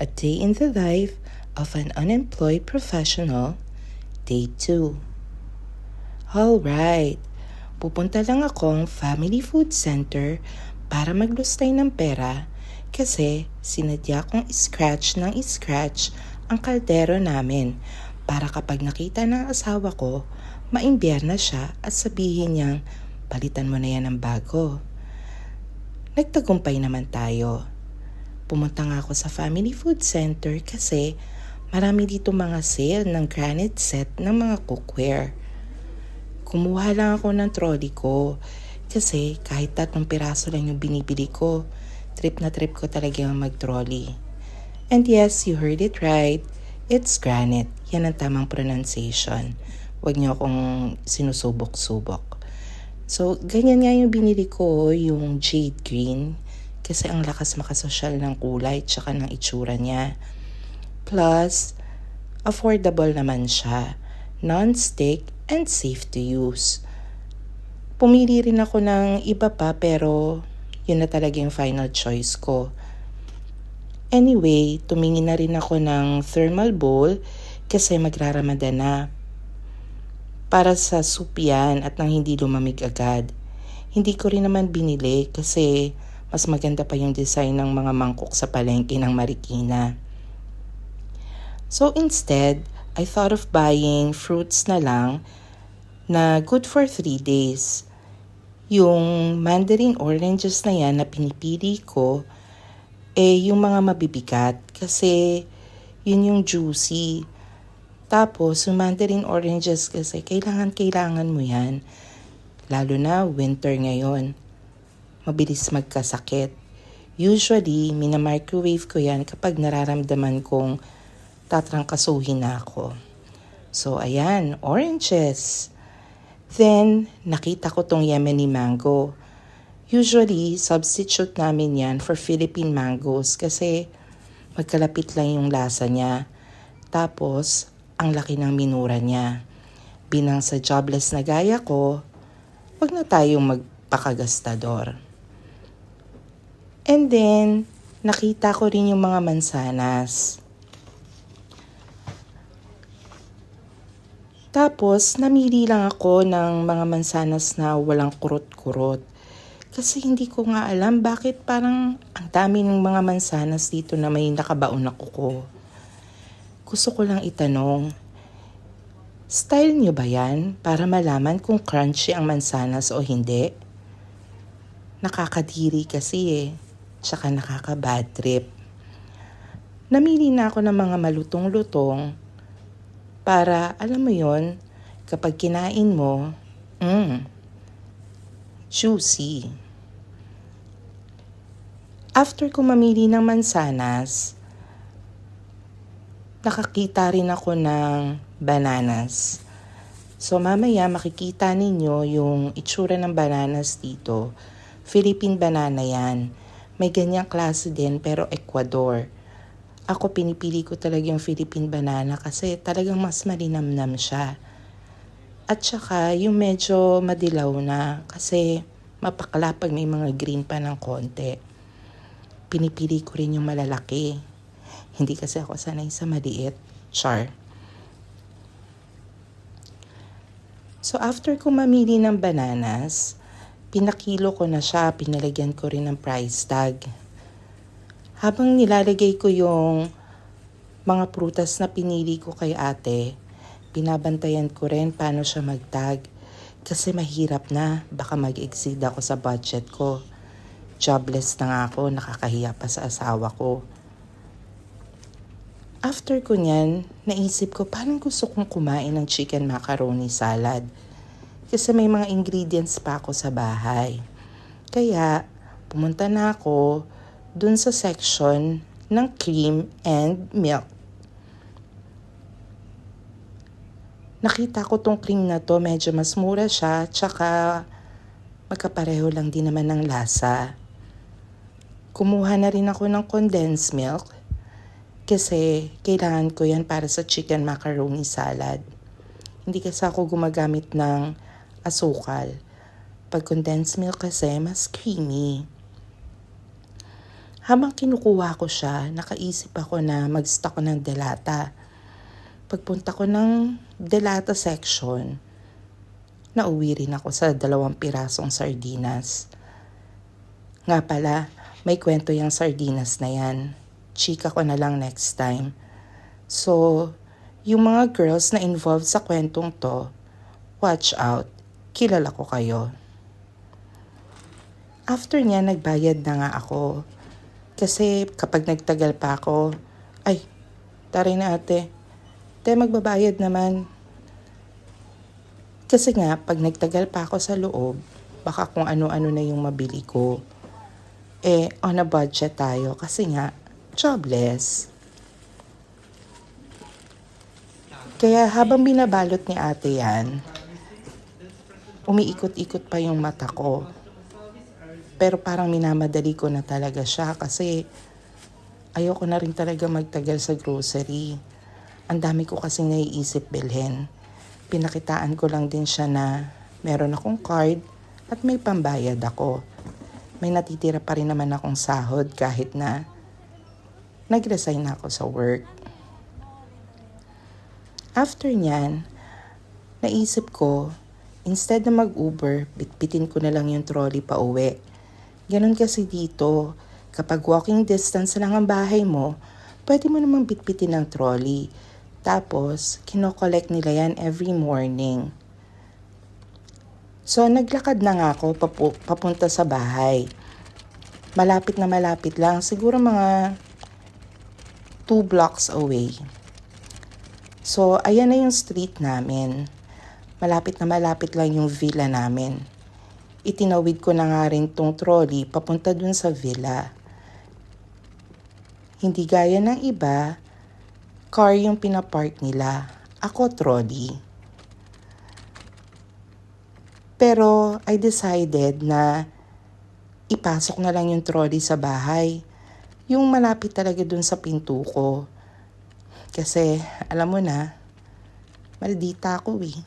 A Day in the Life of an Unemployed Professional, Day 2. Alright, pupunta lang akong Family Food Center para maglustay ng pera kasi sinadya kong scratch ng scratch ang kaldero namin para kapag nakita ng asawa ko, maimbyar na siya at sabihin niyang palitan mo na yan ng bago. Nagtagumpay naman tayo. Pumunta nga ako sa Family Food Center kasi marami dito mga sale ng granite set ng mga cookware. Kumuha lang ako ng trolley ko kasi kahit 3 piraso lang yung binibili ko, trip na trip ko talaga yung mag-trolley. And yes, you heard it right. It's granite. Yan ang tamang pronunciation. Huwag niyo akong sinusubok-subok. So, ganyan nga yung binili ko, yung jade green. Kasi ang lakas makasosyal ng kulay tsaka ng itsura niya. Plus, affordable naman siya. Non-stick and safe to use. Pumili rin ako ng iba pa pero yun na talaga yung final choice ko. Anyway, tumingin na rin ako ng thermal bowl kasi magraramadan na. Para sa soup yan at nang hindi lumamig agad. Hindi ko rin naman binili kasi mas maganda pa yung design ng mga mangkok sa palengke ng Marikina. So instead, I thought of buying fruits na lang na good for 3 days. Yung mandarin oranges na yan na pinipili ko, yung mga mabibigat kasi yun yung juicy. Tapos, yung mandarin oranges kasi kailangan mo yan. Lalo na winter ngayon. Mabilis magkasakit. Usually, mina-microwave ko yan kapag nararamdaman kong tatrangkasuhin na ako. So, ayan, oranges. Then, nakita ko tong Yemeni mango. Usually, substitute namin yan for Philippine mangoes kasi magkalapit lang yung lasa niya. Tapos, ang laki ng minura niya. Binang sa jobless na gaya ko, wag na tayong magpakagastador. And then, nakita ko rin yung mga mansanas. Tapos, namili lang ako ng mga mansanas na walang kurot-kurot. Kasi hindi ko nga alam bakit parang ang dami ng mga mansanas dito na may nakabaon na kuko. Gusto ko lang itanong, style niyo ba yan para malaman kung crunchy ang mansanas o hindi? Nakakadiri kasi tsaka nakaka-bad trip. Namili na ako ng mga malutong-lutong para, alam mo yon, kapag kinain mo, juicy. After ko mamili ng mansanas, nakakita rin ako ng bananas. So mamaya makikita ninyo yung itsura ng bananas dito. Philippine banana yan. May ganyang klase din pero Ecuador. Ako pinipili ko talaga yung Philippine banana kasi talagang mas malinamnam siya. At saka yung medyo madilaw na kasi mapakla pag may mga green pa ng konti. Pinipili ko rin yung malalaki. Hindi kasi ako sanay sa maliit. Char. So after ko mamili ng bananas, pinakilo ko na siya, pinalagyan ko rin ng price tag. Habang nilalagay ko yung mga prutas na pinili ko kay ate, binabantayan ko rin paano siya mag-tag. Kasi mahirap na, baka mag-exceed ako sa budget ko. Jobless na nga ako, nakakahiya pa sa asawa ko. After ko niyan, naisip ko parang gusto kong kumain ng chicken macaroni salad. Kasi may mga ingredients pa ako sa bahay. Kaya, pumunta na ako dun sa section ng cream and milk. Nakita ko tong cream na to, medyo mas mura siya, tsaka magkapareho lang din naman ng lasa. Kumuha na rin ako ng condensed milk kasi kailangan ko yan para sa chicken macaroni salad. Hindi kasi ako gumagamit ng asukal. Pag condensed milk kasi, mas creamy. Habang kinukuha ko siya, nakaisip ako na mag-stock ng delata. Pagpunta ko ng delata section, nauwi rin ako sa 2 pirasong sardinas. Nga pala, may kwento yung sardinas na yan. Chika ko na lang next time. So, yung mga girls na involved sa kwentong to, watch out. Kilala ko kayo. After niya, nagbayad na nga ako. Kasi kapag nagtagal pa ako, ay, taray na ate. Magbabayad naman. Kasi nga, pag nagtagal pa ako sa loob, baka kung ano-ano na yung mabili ko. On a budget tayo kasi nga, jobless. Kaya habang binabalot ni ate yan, umiikot-ikot pa yung mata ko. Pero parang minamadali ko na talaga siya kasi ayoko na rin talaga magtagal sa grocery. Ang dami ko kasing naiisip bilhin. Pinakitaan ko lang din siya na meron akong card at may pambayad ako. May natitira pa rin naman akong sahod kahit na nag-resign na ako sa work. After nyan, naisip ko, instead na mag-Uber, bitbitin ko na lang yung trolley pa uwi. Ganon kasi dito, kapag walking distance lang ang bahay mo, pwede mo namang bitbitin ng trolley. Tapos, kinokollect nila yan every morning. So, naglakad na nga ako papunta sa bahay. Malapit na malapit lang, siguro mga 2 blocks away. So, ayan na yung street namin. Malapit na malapit lang yung villa namin. Itinawid ko na nga rin tong trolley papunta dun sa villa. Hindi gaya ng iba, car yung pinapark nila. Ako trolley. Pero I decided na ipasok na lang yung trolley sa bahay. Yung malapit talaga dun sa pinto ko. Kasi alam mo na, maldita ako eh.